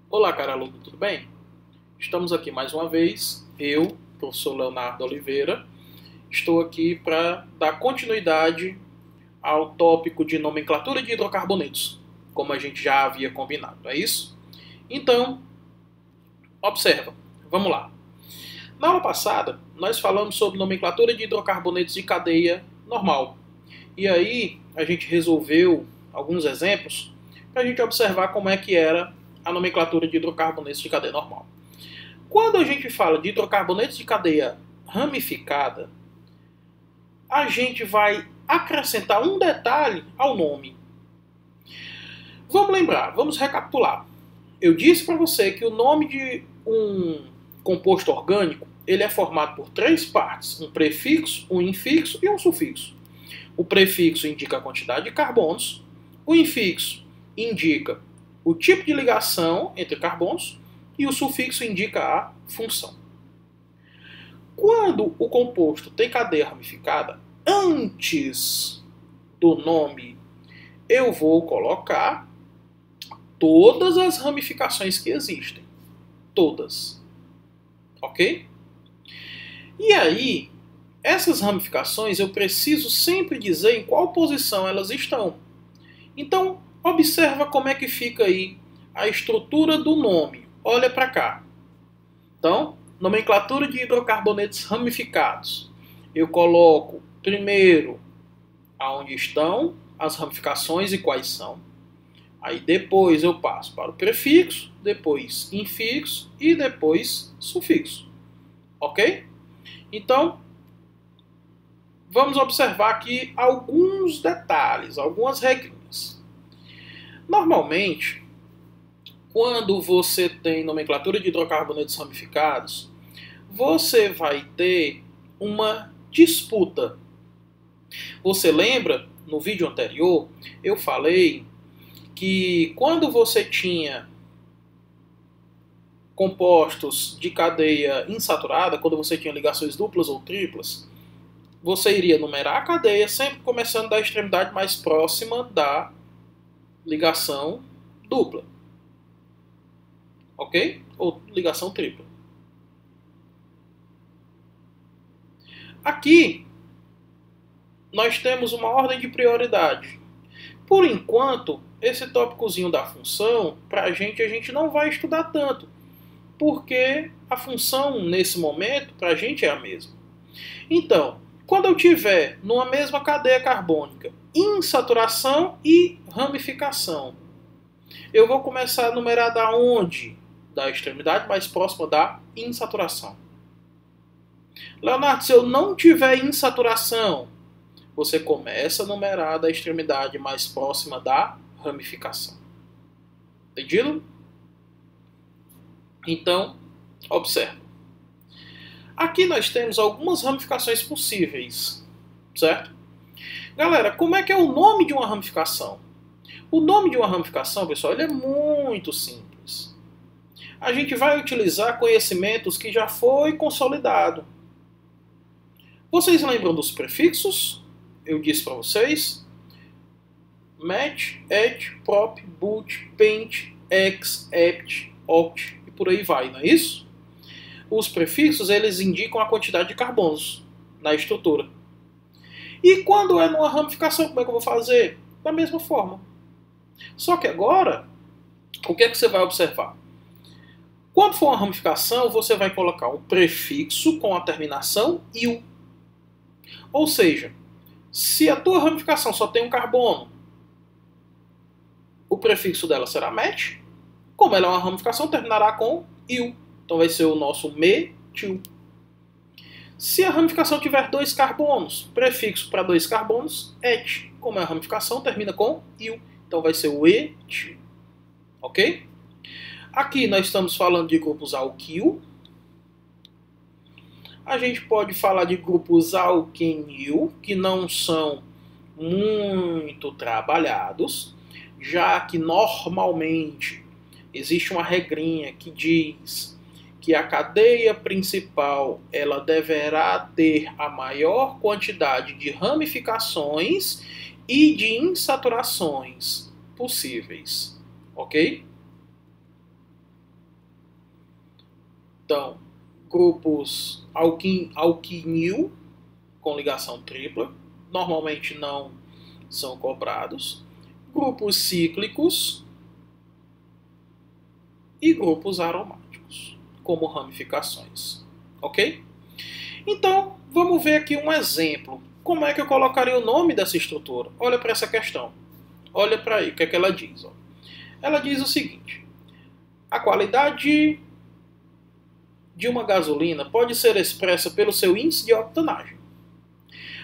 Olá, cara aluno, tudo bem? Estamos aqui mais uma vez. Eu, professor Leonardo Oliveira, estou aqui para dar continuidade ao tópico de nomenclatura de hidrocarbonetos, como a gente já havia combinado, é isso? Então, observa, vamos lá. Na aula passada, nós falamos sobre nomenclatura de hidrocarbonetos de cadeia normal. E aí, a gente resolveu alguns exemplos para a gente observar como é que era a nomenclatura de hidrocarbonetos de cadeia normal. Quando a gente fala de hidrocarbonetos de cadeia ramificada, a gente vai acrescentar um detalhe ao nome. Vamos lembrar, vamos recapitular. Eu disse para você que o nome de um composto orgânico ele é formado por três partes: um prefixo, um infixo e um sufixo. O prefixo indica a quantidade de carbonos, o infixo indica o tipo de ligação entre carbonos e o sufixo indica a função. Quando o composto tem cadeia ramificada, antes do nome eu vou colocar todas as ramificações que existem. Todas. Ok? E aí, essas ramificações eu preciso sempre dizer em qual posição elas estão. Então, observa como é que fica aí a estrutura do nome. Olha para cá. Então, nomenclatura de hidrocarbonetos ramificados. Eu coloco primeiro aonde estão as ramificações e quais são. Aí depois eu passo para o prefixo, depois infixo e depois sufixo. Ok? Então, vamos observar aqui alguns detalhes, algumas regrinhas. Normalmente, quando você tem nomenclatura de hidrocarbonetos ramificados, você vai ter uma disputa. Você lembra, no vídeo anterior, eu falei que quando você tinha compostos de cadeia insaturada, quando você tinha ligações duplas ou triplas, você iria numerar a cadeia sempre começando da extremidade mais próxima da ligação dupla. Ok? Ou ligação tripla. Aqui, nós temos uma ordem de prioridade. Por enquanto, esse tópicozinho da função, para a gente não vai estudar tanto, porque a função, nesse momento, para a gente é a mesma. Então, quando eu tiver numa mesma cadeia carbônica insaturação e ramificação, eu vou começar a numerar da onde? Da extremidade mais próxima da insaturação. Leonardo, se eu não tiver insaturação, você começa a numerar da extremidade mais próxima da ramificação. Entendido? Então, observe. Aqui nós temos algumas ramificações possíveis, certo? Galera, como é que é o nome de uma ramificação? O nome de uma ramificação, pessoal, ele é muito simples. A gente vai utilizar conhecimentos que já foi consolidado. Vocês lembram dos prefixos? Eu disse para vocês. Met, et, prop, but, pent, ex, ept, oct e por aí vai, não é isso? Os prefixos, eles indicam a quantidade de carbonos na estrutura. E quando é numa ramificação, como é que eu vou fazer? Da mesma forma. Só que agora, o que é que você vai observar? Quando for uma ramificação, você vai colocar um prefixo com a terminação -il. Ou seja, se a tua ramificação só tem um carbono, o prefixo dela será met. Como ela é uma ramificação, terminará com -il. Então vai ser o nosso metil. Se a ramificação tiver dois carbonos, prefixo para dois carbonos, et. Como é a ramificação, termina com -il. Então vai ser o etil. Ok? Aqui nós estamos falando de grupos alquil. A gente pode falar de grupos alquenil, que não são muito trabalhados, já que normalmente existe uma regrinha que diz que a cadeia principal ela deverá ter a maior quantidade de ramificações e de insaturações possíveis, ok? Então, grupos alquinil com ligação tripla, normalmente não são cobrados. Grupos cíclicos e grupos aromáticos, como ramificações. Ok? Então, vamos ver aqui um exemplo. Como é que eu colocaria o nome dessa estrutura? Olha para essa questão. Olha para aí, o que é que ela diz? Ó. Ela diz o seguinte: a qualidade de uma gasolina pode ser expressa pelo seu índice de octanagem.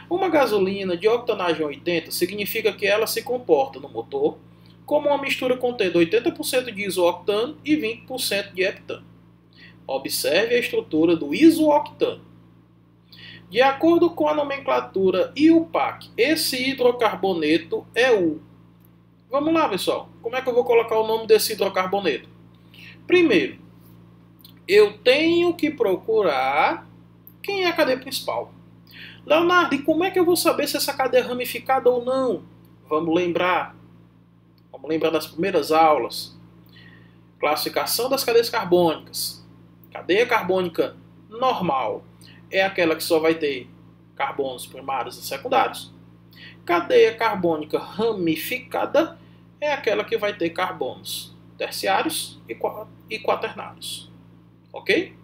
Uma gasolina de octanagem 80 significa que ela se comporta no motor como uma mistura contendo 80% de isooctano e 20% de heptano. Observe a estrutura do isooctano. De acordo com a nomenclatura IUPAC, esse hidrocarboneto é o... Vamos lá, pessoal. Como é que eu vou colocar o nome desse hidrocarboneto? Primeiro, eu tenho que procurar quem é a cadeia principal. Leonardo, e como é que eu vou saber se essa cadeia é ramificada ou não? Vamos lembrar das primeiras aulas. Classificação das cadeias carbônicas. Cadeia carbônica normal é aquela que só vai ter carbonos primários e secundários. Cadeia carbônica ramificada é aquela que vai ter carbonos terciários e quaternários. Ok?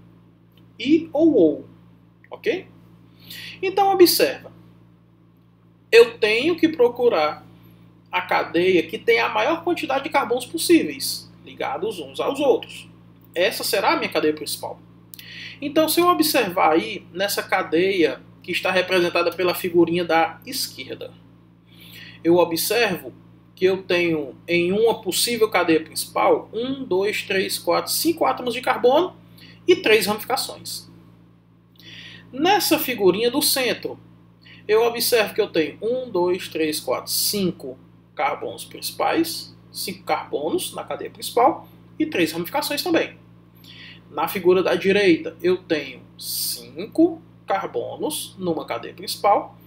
E ou. Ok? Então, observa. Eu tenho que procurar a cadeia que tem a maior quantidade de carbonos possíveis, ligados uns aos outros. Essa será a minha cadeia principal. Então, se eu observar aí nessa cadeia que está representada pela figurinha da esquerda, eu observo que eu tenho em uma possível cadeia principal 1, 2, 3, 4, 5 átomos de carbono e 3 ramificações. Nessa figurinha do centro, eu observo que eu tenho 1, 2, 3, 4, 5 carbonos principais, 5 carbonos na cadeia principal e 3 ramificações também. Na figura da direita, eu tenho 5 carbonos numa cadeia principal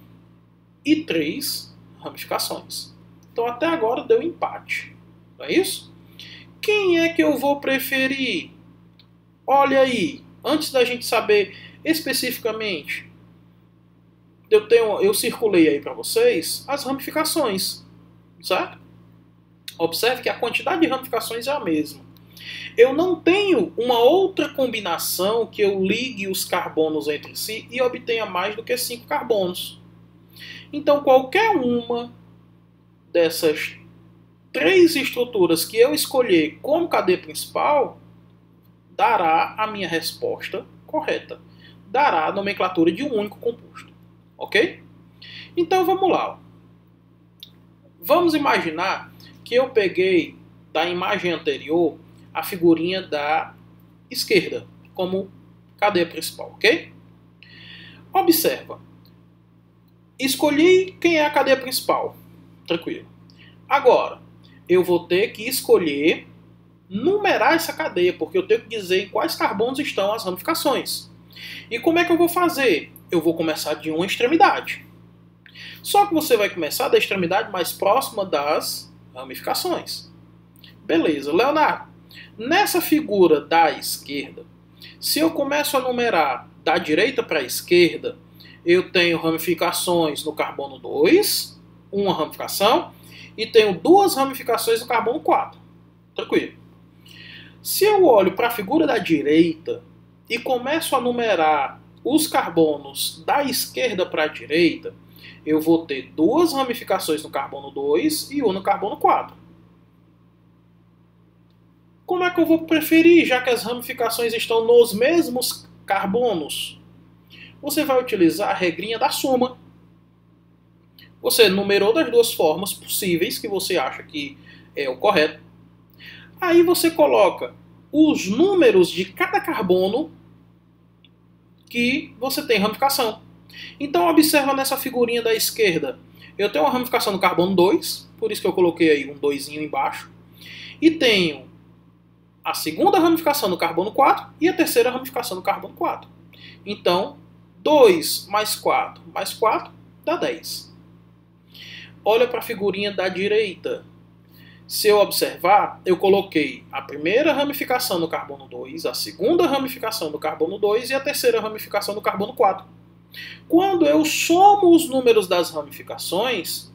e 3 ramificações. Então até agora deu empate, não é isso? Quem é que eu vou preferir? Olha aí, antes da gente saber especificamente, eu circulei aí para vocês as ramificações, certo? Observe que a quantidade de ramificações é a mesma. Eu não tenho uma outra combinação que eu ligue os carbonos entre si e obtenha mais do que 5 carbonos. Então, qualquer uma dessas 3 estruturas que eu escolher como cadeia principal dará a minha resposta correta. Dará a nomenclatura de um único composto. Ok? Então, vamos lá. Vamos imaginar que eu peguei da imagem anterior a figurinha da esquerda como cadeia principal, ok? Observa. Escolhi quem é a cadeia principal. Tranquilo. Agora, eu vou ter que escolher numerar essa cadeia, porque eu tenho que dizer em quais carbonos estão as ramificações. E como é que eu vou fazer? Eu vou começar de uma extremidade. Só que você vai começar da extremidade mais próxima das ramificações. Beleza, Leonardo. Nessa figura da esquerda, se eu começo a numerar da direita para a esquerda, eu tenho ramificações no carbono 2, uma ramificação, e tenho 2 ramificações no carbono 4. Tranquilo. Se eu olho para a figura da direita e começo a numerar os carbonos da esquerda para a direita, eu vou ter 2 ramificações no carbono 2 e uma no carbono 4. Como é que eu vou preferir, já que as ramificações estão nos mesmos carbonos? Você vai utilizar a regrinha da soma. Você numerou das 2 formas possíveis que você acha que é o correto. Aí você coloca os números de cada carbono que você tem ramificação. Então observa nessa figurinha da esquerda. Eu tenho uma ramificação no carbono 2, por isso que eu coloquei aí um 2 embaixo. E tenho a segunda ramificação no carbono 4 e a terceira ramificação no carbono 4. Então, 2 mais 4 mais 4 dá 10. Olha para a figurinha da direita. Se eu observar, eu coloquei a primeira ramificação no carbono 2, a segunda ramificação no carbono 2 e a terceira ramificação no carbono 4. Quando eu somo os números das ramificações,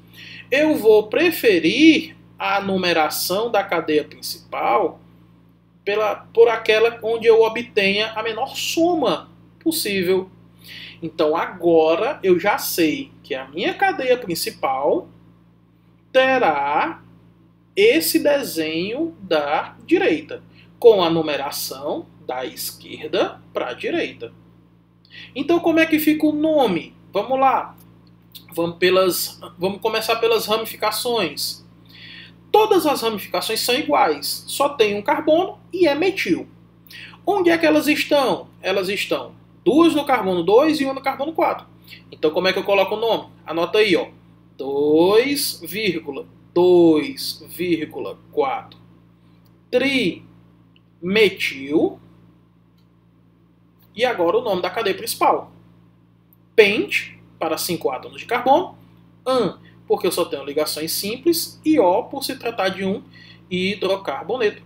eu vou preferir a numeração da cadeia principal por aquela onde eu obtenha a menor soma possível. Então agora eu já sei que a minha cadeia principal terá esse desenho da direita, com a numeração da esquerda para a direita. Então como é que fica o nome? Vamos lá. Vamos começar pelas ramificações. Todas as ramificações são iguais, só tem um carbono e é metil. Onde é que elas estão? Elas estão duas no carbono 2 e uma no carbono 4. Então como é que eu coloco o nome? Anota aí, ó. 2,2,4 trimetil. E agora o nome da cadeia principal. Pent, para 5 átomos de carbono. An, porque eu só tenho ligações simples. E O, por se tratar de um hidrocarboneto.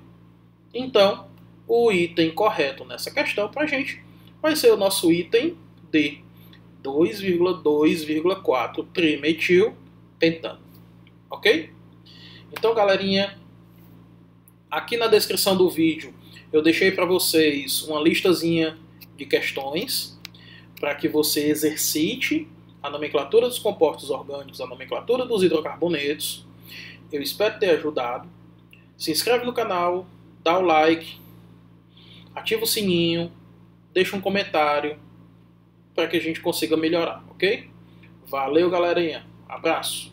Então, o item correto nessa questão para a gente vai ser o nosso item D. 2,2,4 trimetil pentano. Ok? Então, galerinha, aqui na descrição do vídeo eu deixei para vocês uma listazinha de questões para que você exercite a nomenclatura dos compostos orgânicos, a nomenclatura dos hidrocarbonetos. Eu espero ter ajudado. Se inscreve no canal, dá o like, ativa o sininho, deixa um comentário para que a gente consiga melhorar, ok? Valeu, galerinha. Abraço.